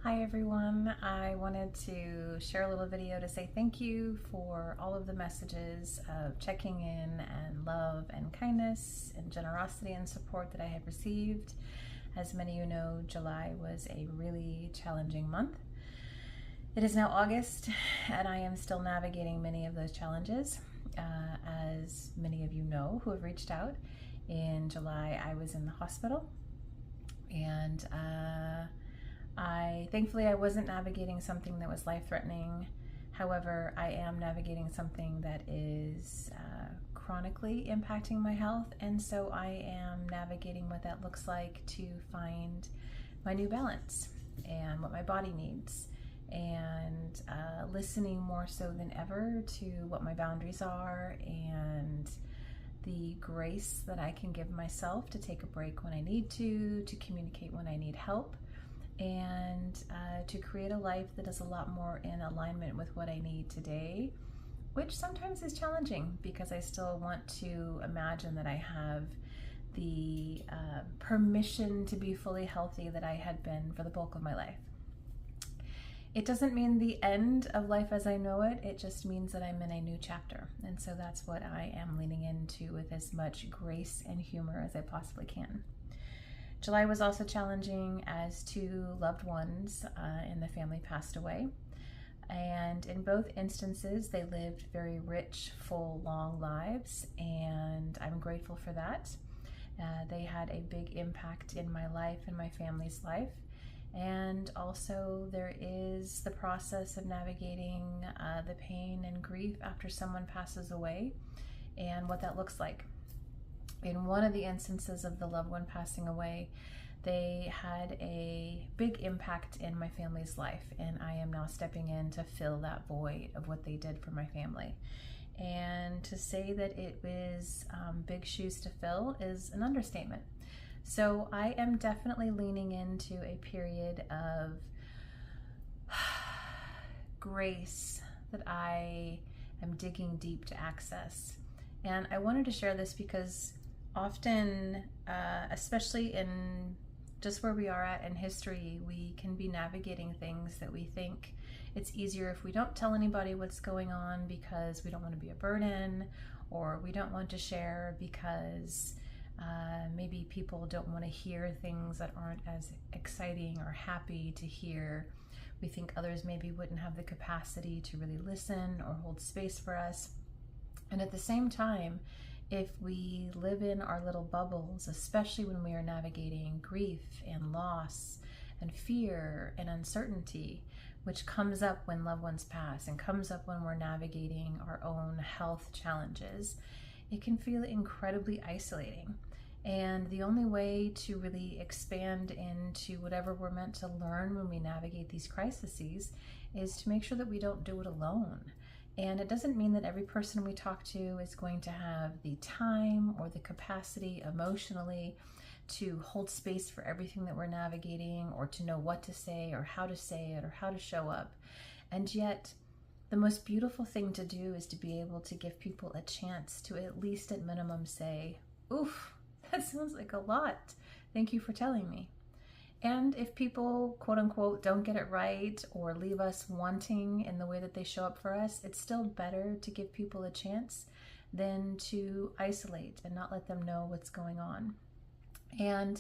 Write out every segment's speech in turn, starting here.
Hi everyone, I wanted to share a little video to say thank you for all of the messages of checking in and love and kindness and generosity and support that I have received. As many of you know, July was a really challenging month. It is now August and I am still navigating many of those challenges. As many of you know who have reached out, in July I was in the hospital and thankfully I wasn't navigating something that was life-threatening. However, I am navigating something that is chronically impacting my health, and so I am navigating what that looks like to find my new balance and what my body needs, and listening more so than ever to what my boundaries are and the grace that I can give myself to take a break when I need to communicate when I need help, and to create a life that is a lot more in alignment with what I need today, which sometimes is challenging because I still want to imagine that I have the permission to be fully healthy that I had been for the bulk of my life. It doesn't mean the end of life as I know it, it just means that I'm in a new chapter, and so that's what I am leaning into with as much grace and humor as I possibly can. July was also challenging as two loved ones in the family passed away. And in both instances, they lived very rich, full, long lives, and I'm grateful for that. They had a big impact in my life and my family's life. And also there is the process of navigating the pain and grief after someone passes away and what that looks like. In one of the instances of the loved one passing away, they had a big impact in my family's life, and I am now stepping in to fill that void of what they did for my family. And to say that it was big shoes to fill is an understatement. So I am definitely leaning into a period of grace that I am digging deep to access. And I wanted to share this because often, especially in just where we are at in history, we can be navigating things that we think it's easier if we don't tell anybody what's going on because we don't want to be a burden, or we don't want to share because maybe people don't want to hear things that aren't as exciting or happy to hear. We think others maybe wouldn't have the capacity to really listen or hold space for us. And at the same time, if we live in our little bubbles, especially when we are navigating grief and loss and fear and uncertainty, which comes up when loved ones pass and comes up when we're navigating our own health challenges, it can feel incredibly isolating. And the only way to really expand into whatever we're meant to learn when we navigate these crises is to make sure that we don't do it alone. And it doesn't mean that every person we talk to is going to have the time or the capacity emotionally to hold space for everything that we're navigating, or to know what to say or how to show up. And yet, the most beautiful thing to do is to be able to give people a chance to at least at minimum say, "Oof, that sounds like a lot. Thank you for telling me." And if people, quote unquote, don't get it right or leave us wanting in the way that they show up for us, it's still better to give people a chance than to isolate and not let them know what's going on. And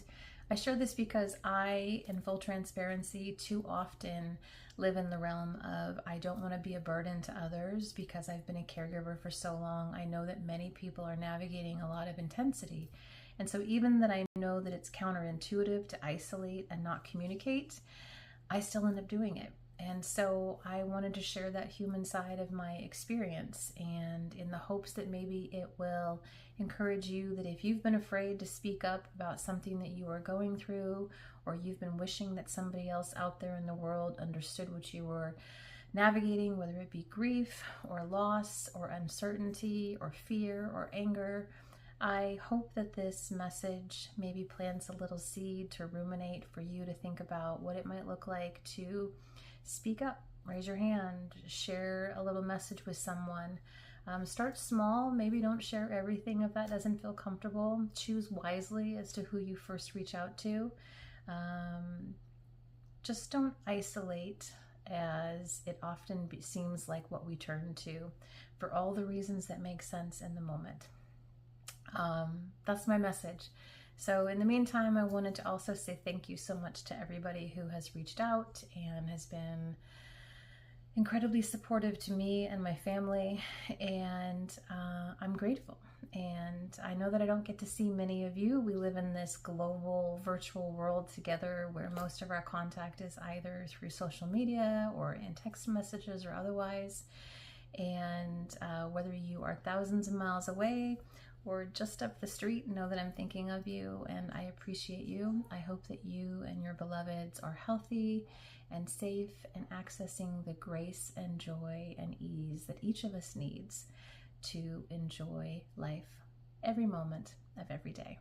I share this because I, in full transparency, too often live in the realm of I don't want to be a burden to others because I've been a caregiver for so long. I know that many people are navigating a lot of intensity. And so even that I know that it's counterintuitive to isolate and not communicate, I still end up doing it. And so I wanted to share that human side of my experience, and in the hopes that maybe it will encourage you that if you've been afraid to speak up about something that you are going through, or you've been wishing that somebody else out there in the world understood what you were navigating, whether it be grief or loss or uncertainty or fear or anger, I hope that this message maybe plants a little seed to ruminate for you to think about what it might look like to speak up, raise your hand, share a little message with someone. Start small, maybe don't share everything if that doesn't feel comfortable. Choose wisely as to who you first reach out to. just don't isolate, as it often seems like what we turn to for all the reasons that make sense in the moment. That's my message. So in the meantime, I wanted to also say thank you so much to everybody who has reached out and has been incredibly supportive to me and my family, and I'm grateful. And I know that I don't get to see many of you. We live in this global virtual world together where most of our contact is either through social media or in text messages or otherwise. And whether you are thousands of miles away or just up the street, know that I'm thinking of you and I appreciate you. I hope that you and your beloveds are healthy and safe and accessing the grace and joy and ease that each of us needs to enjoy life every moment of every day.